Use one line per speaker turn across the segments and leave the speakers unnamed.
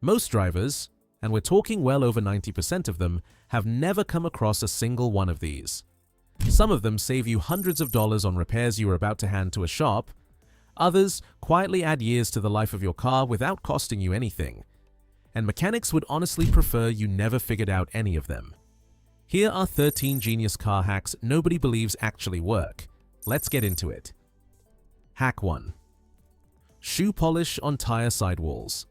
Most drivers, and we're talking well over 90% of them, have never come across a single one of these. Some of them save you hundreds of dollars on repairs you are about to hand to a shop. Others quietly add years to the life of your car without costing you anything. And mechanics would honestly prefer you never figured out any of them. Here are 13 genius car hacks nobody believes actually work. Let's get into it. Hack 1. Shoe polish on tire sidewalls.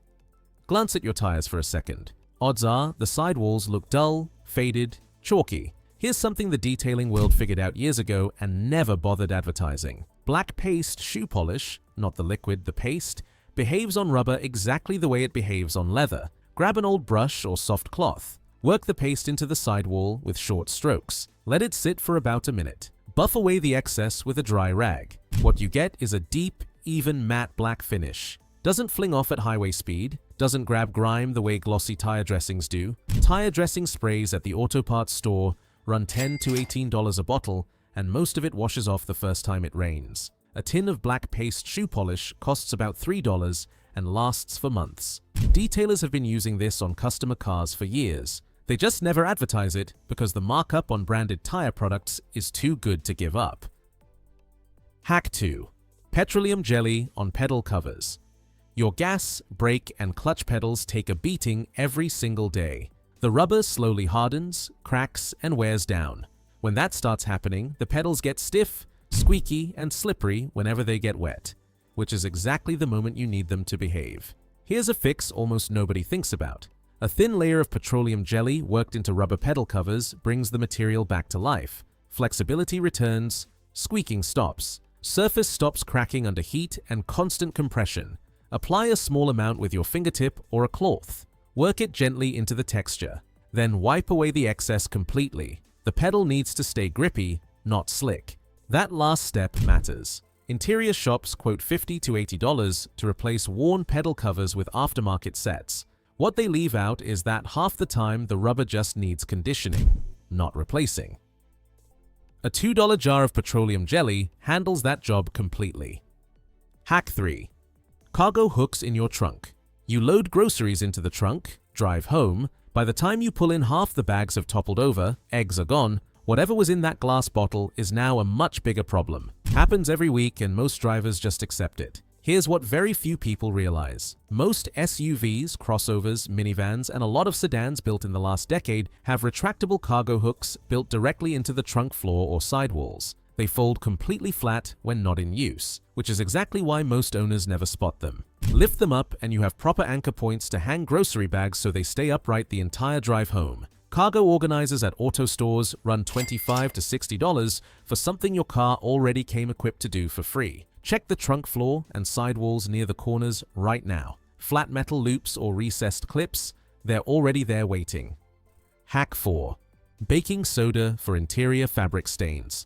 Glance at your tires for a second. Odds are the sidewalls look dull, faded, chalky. Here's something the detailing world figured out years ago and never bothered advertising. Black paste shoe polish, not the liquid, the paste, behaves on rubber exactly the way it behaves on leather. Grab an old brush or soft cloth. Work the paste into the sidewall with short strokes. Let it sit for about a minute. Buff away the excess with a dry rag. What you get is a deep, even matte black finish. Doesn't fling off at highway speed, doesn't grab grime the way glossy tire dressings do. Tire dressing sprays at the auto parts store run $10 to $18 a bottle, and most of it washes off the first time it rains. A tin of black paste shoe polish costs about $3 and lasts for months. Detailers have been using this on customer cars for years. They just never advertise it because the markup on branded tire products is too good to give up. Hack 2. Petroleum jelly on pedal covers. Your gas, brake, and clutch pedals take a beating every single day. The rubber slowly hardens, cracks, and wears down. When that starts happening, the pedals get stiff, squeaky, and slippery whenever they get wet, which is exactly the moment you need them to behave. Here's a fix almost nobody thinks about. A thin layer of petroleum jelly worked into rubber pedal covers brings the material back to life. Flexibility returns, squeaking stops. Surface stops cracking under heat and constant compression. Apply a small amount with your fingertip or a cloth. Work it gently into the texture. Then wipe away the excess completely. The pedal needs to stay grippy, not slick. That last step matters. Interior shops quote $50 to $80 to replace worn pedal covers with aftermarket sets. What they leave out is that half the time the rubber just needs conditioning, not replacing. A $2 jar of petroleum jelly handles that job completely. Hack 3. Cargo hooks in your trunk. You load groceries into the trunk, drive home. By the time you pull in, half the bags have toppled over, eggs are gone. Whatever was in that glass bottle is now a much bigger problem. Happens every week and most drivers just accept it. Here's what very few people realize. Most SUVs, crossovers, minivans, and a lot of sedans built in the last decade have retractable cargo hooks built directly into the trunk floor or sidewalls. They fold completely flat when not in use, which is exactly why most owners never spot them. Lift them up and you have proper anchor points to hang grocery bags so they stay upright the entire drive home. Cargo organizers at auto stores run $25 to $60 for something your car already came equipped to do for free. Check the trunk floor and sidewalls near the corners right now. Flat metal loops or recessed clips, they're already there waiting. Hack 4. Baking soda for interior fabric stains.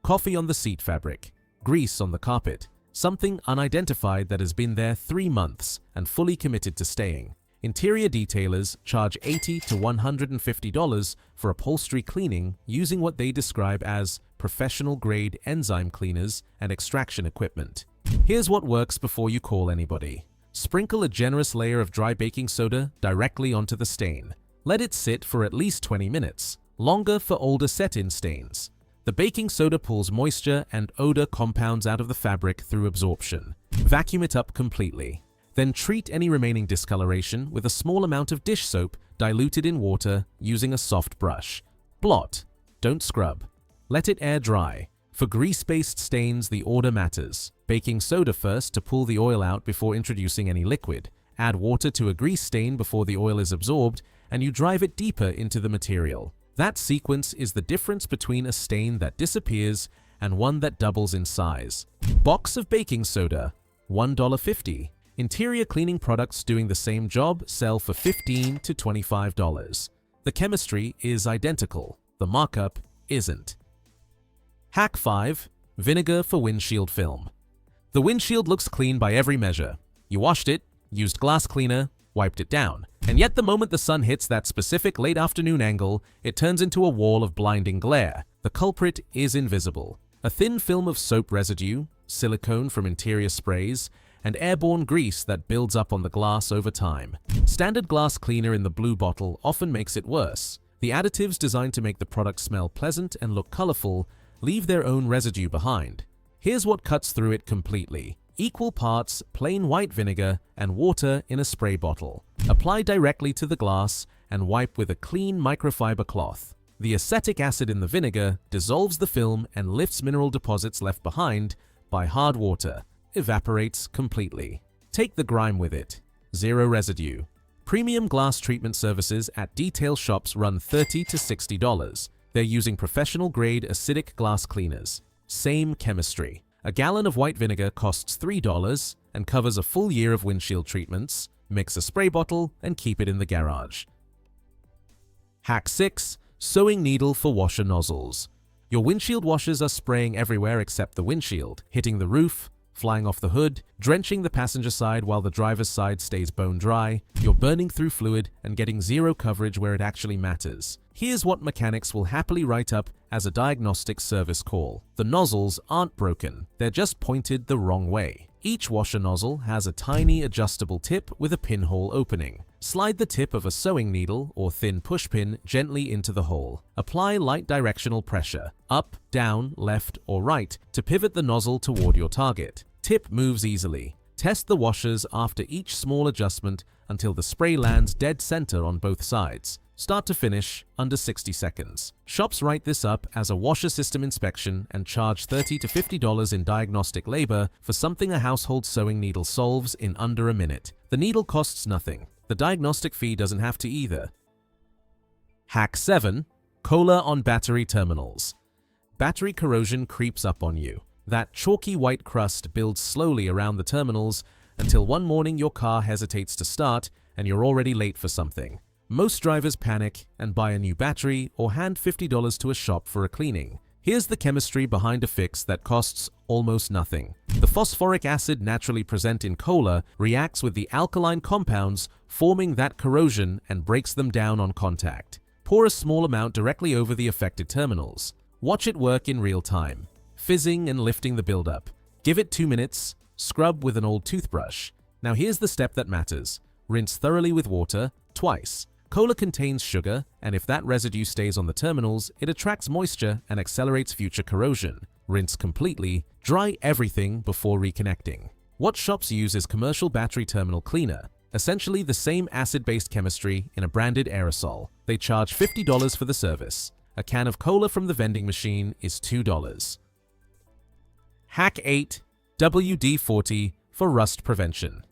Coffee on the seat fabric, grease on the carpet, something unidentified that has been there 3 months and fully committed to staying. Interior detailers charge $80 to $150 for upholstery cleaning using what they describe as professional-grade enzyme cleaners and extraction equipment. Here's what works before you call anybody. Sprinkle a generous layer of dry baking soda directly onto the stain. Let it sit for at least 20 minutes, longer for older set-in stains. The baking soda pulls moisture and odor compounds out of the fabric through absorption. Vacuum it up completely. Then treat any remaining discoloration with a small amount of dish soap diluted in water using a soft brush. Blot. Don't scrub. Let it air dry. For grease-based stains, the order matters. Baking soda first to pull the oil out before introducing any liquid. Add water to a grease stain before the oil is absorbed, and you drive it deeper into the material. That sequence is the difference between a stain that disappears and one that doubles in size. Box of baking soda, $1.50. Interior cleaning products doing the same job sell for $15 to $25. The chemistry is identical. The markup isn't. Hack 5. Vinegar for windshield film. The windshield looks clean by every measure. You washed it, used glass cleaner, wiped it down. And yet the moment the sun hits that specific late afternoon angle, it turns into a wall of blinding glare. The culprit is invisible. A thin film of soap residue, silicone from interior sprays, and airborne grease that builds up on the glass over time. Standard glass cleaner in the blue bottle often makes it worse. The additives designed to make the product smell pleasant and look colorful leave their own residue behind. Here's what cuts through it completely. Equal parts plain white vinegar and water in a spray bottle. Apply directly to the glass and wipe with a clean microfiber cloth. The acetic acid in the vinegar dissolves the film and lifts mineral deposits left behind by hard water. Evaporates completely. Take the grime with it. Zero residue. Premium glass treatment services at detail shops run $30 to $60. They're using professional-grade acidic glass cleaners. Same chemistry. A gallon of white vinegar costs $3 and covers a full year of windshield treatments. Mix a spray bottle and keep it in the garage. Hack 6. Sewing needle for washer nozzles. Your windshield washers are spraying everywhere except the windshield, hitting the roof, flying off the hood, drenching the passenger side while the driver's side stays bone dry. You're burning through fluid and getting zero coverage where it actually matters. Here's what mechanics will happily write up as a diagnostic service call. The nozzles aren't broken, they're just pointed the wrong way. Each washer nozzle has a tiny adjustable tip with a pinhole opening. Slide the tip of a sewing needle or thin pushpin gently into the hole. Apply light directional pressure, up, down, left, or right, to pivot the nozzle toward your target. Tip moves easily. Test the washers after each small adjustment until the spray lands dead center on both sides. Start to finish, under 60 seconds. Shops write this up as a washer system inspection and charge $30 to $50 in diagnostic labor for something a household sewing needle solves in under a minute. The needle costs nothing. The diagnostic fee doesn't have to either. Hack 7. Cola on battery terminals. Battery corrosion creeps up on you. That chalky white crust builds slowly around the terminals until one morning your car hesitates to start and you're already late for something. Most drivers panic and buy a new battery or hand $50 to a shop for a cleaning. Here's the chemistry behind a fix that costs almost nothing. The phosphoric acid naturally present in cola reacts with the alkaline compounds, forming that corrosion and breaks them down on contact. Pour a small amount directly over the affected terminals. Watch it work in real time, fizzing and lifting the buildup. Give it 2 minutes, scrub with an old toothbrush. Now here's the step that matters. Rinse thoroughly with water, twice. Cola contains sugar, and if that residue stays on the terminals, it attracts moisture and accelerates future corrosion. Rinse completely, dry everything before reconnecting. What shops use is commercial battery terminal cleaner, essentially the same acid-based chemistry in a branded aerosol. They charge $50 for the service. A can of cola from the vending machine is $2. Hack 8. WD-40 for rust prevention.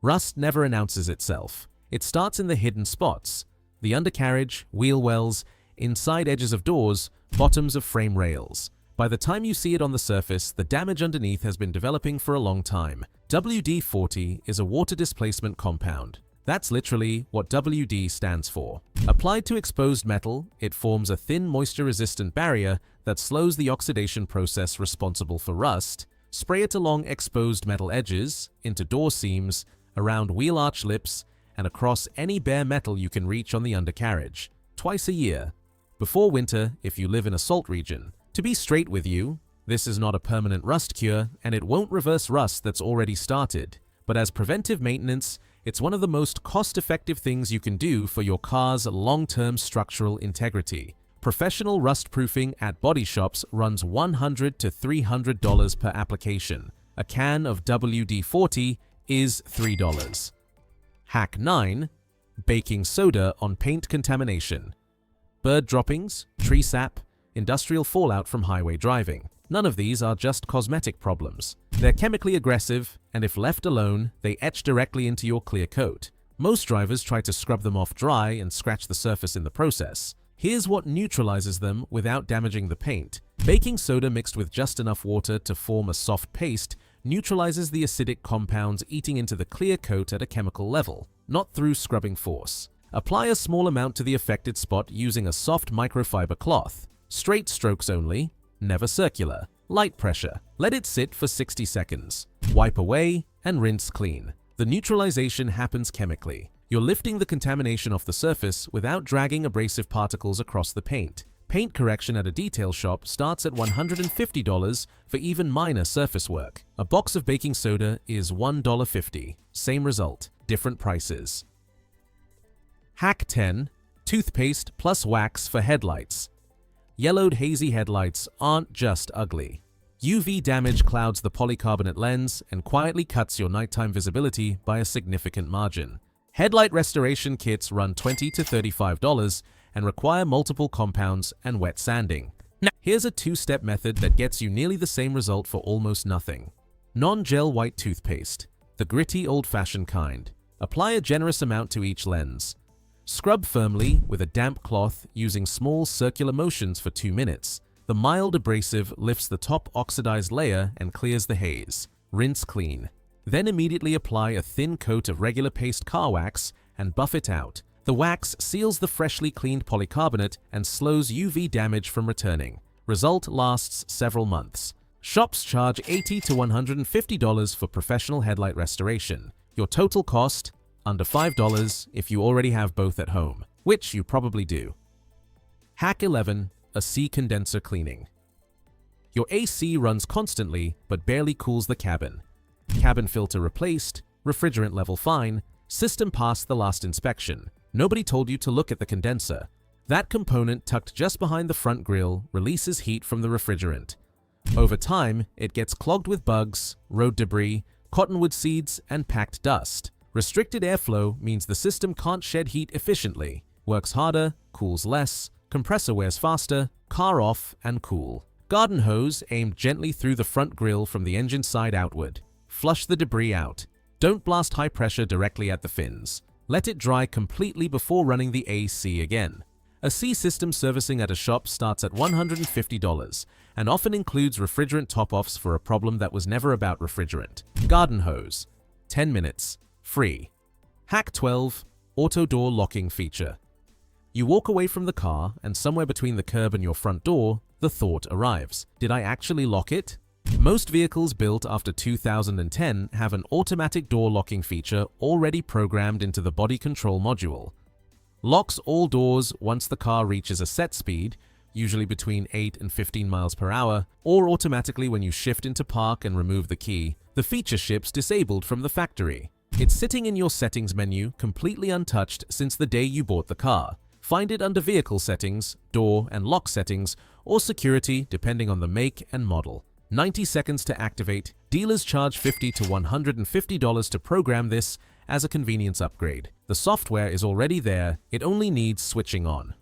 Rust never announces itself. It starts in the hidden spots: the undercarriage, wheel wells, inside edges of doors, bottoms of frame rails. By the time you see it on the surface, the damage underneath has been developing for a long time. WD-40 is a water displacement compound. That's literally what WD stands for. Applied to exposed metal, it forms a thin moisture-resistant barrier that slows the oxidation process responsible for rust. Spray it along exposed metal edges, into door seams, around wheel arch lips, and across any bare metal you can reach on the undercarriage, twice a year. Before winter, if you live in a salt region. To be straight with you, this is not a permanent rust cure, and it won't reverse rust that's already started. But as preventive maintenance, it's one of the most cost-effective things you can do for your car's long-term structural integrity. Professional rust proofing at body shops runs $100 to $300 per application. A can of WD-40 is $3. Hack 9. Baking soda on paint contamination. Bird droppings, tree sap, industrial fallout from highway driving. None of these are just cosmetic problems. They're chemically aggressive, and if left alone, they etch directly into your clear coat. Most drivers try to scrub them off dry and scratch the surface in the process. Here's what neutralizes them without damaging the paint. Baking soda mixed with just enough water to form a soft paste neutralizes the acidic compounds eating into the clear coat at a chemical level, not through scrubbing force. Apply a small amount to the affected spot using a soft microfiber cloth. Straight strokes only, never circular. Light pressure. Let it sit for 60 seconds. Wipe away and rinse clean. The neutralization happens chemically. You're lifting the contamination off the surface without dragging abrasive particles across the paint. Paint correction at a detail shop starts at $150 for even minor surface work. A box of baking soda is $1.50. Same result, different prices. Hack 10. Toothpaste plus wax for headlights. Yellowed hazy headlights aren't just ugly. UV damage clouds the polycarbonate lens and quietly cuts your nighttime visibility by a significant margin. Headlight restoration kits run $20 to $35 and require multiple compounds and wet sanding. Now, here's a two-step method that gets you nearly the same result for almost nothing. Non-gel white toothpaste, the gritty old-fashioned kind. Apply a generous amount to each lens. Scrub firmly with a damp cloth using small circular motions for 2 minutes. The mild abrasive lifts the top oxidized layer and clears the haze. Rinse clean. Then immediately apply a thin coat of regular paste car wax and buff it out. The wax seals the freshly cleaned polycarbonate and slows UV damage from returning. Result lasts several months. Shops charge $80 to $150 for professional headlight restoration. Your total cost, under $5 if you already have both at home, which you probably do. Hack 11. AC condenser cleaning. Your AC runs constantly but barely cools the cabin. Cabin filter replaced, refrigerant level fine, system passed the last inspection. Nobody told you to look at the condenser. That component tucked just behind the front grille releases heat from the refrigerant. Over time, it gets clogged with bugs, road debris, cottonwood seeds, and packed dust. Restricted airflow means the system can't shed heat efficiently, works harder, cools less, compressor wears faster, car off and cool. Garden hose aimed gently through the front grille from the engine side outward. Flush the debris out. Don't blast high pressure directly at the fins. Let it dry completely before running the AC again. A C system servicing at a shop starts at $150 and often includes refrigerant top-offs for a problem that was never about refrigerant. Garden hose. 10 minutes. Free. Hack 12. Auto door locking feature. You walk away from the car and somewhere between the curb and your front door, the thought arrives. Did I actually lock it? Most vehicles built after 2010 have an automatic door locking feature already programmed into the body control module. Locks all doors once the car reaches a set speed, usually between 8 and 15 miles per hour, or automatically when you shift into park and remove the key. The feature ships disabled from the factory. It's sitting in your settings menu completely untouched since the day you bought the car. Find it under Vehicle Settings, Door and Lock Settings, or Security depending on the make and model. 90 seconds to activate. Dealers charge $50 to $150 to program this as a convenience upgrade. The software is already there, it only needs switching on.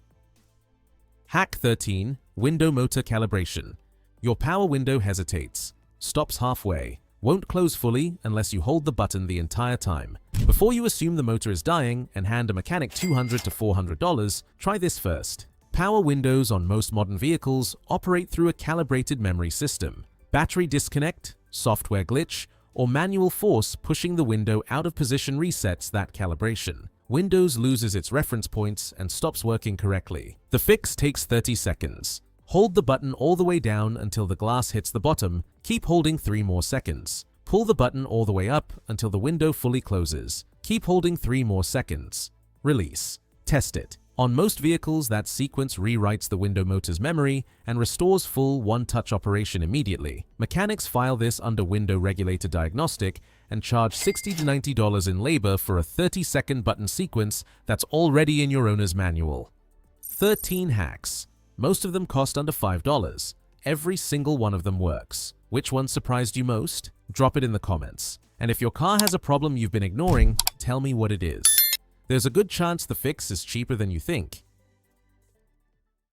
Hack 13. Window motor calibration. Your power window hesitates, stops halfway, won't close fully unless you hold the button the entire time. Before you assume the motor is dying and hand a mechanic $200 to $400, try this first. Power windows on most modern vehicles operate through a calibrated memory system. Battery disconnect, software glitch, or manual force pushing the window out of position resets that calibration. Windows loses its reference points and stops working correctly. The fix takes 30 seconds. Hold the button all the way down until the glass hits the bottom. Keep holding 3 more seconds. Pull the button all the way up until the window fully closes. Keep holding 3 more seconds. Release. Test it. On most vehicles, that sequence rewrites the window motor's memory and restores full one-touch operation immediately. Mechanics file this under Window Regulator Diagnostic and charge $60 to $90 in labor for a 30-second button sequence that's already in your owner's manual. 13 hacks. Most of them cost under $5. Every single one of them works. Which one surprised you most? Drop it in the comments. And if your car has a problem you've been ignoring, tell me what it is. There's a good chance the fix is cheaper than you think.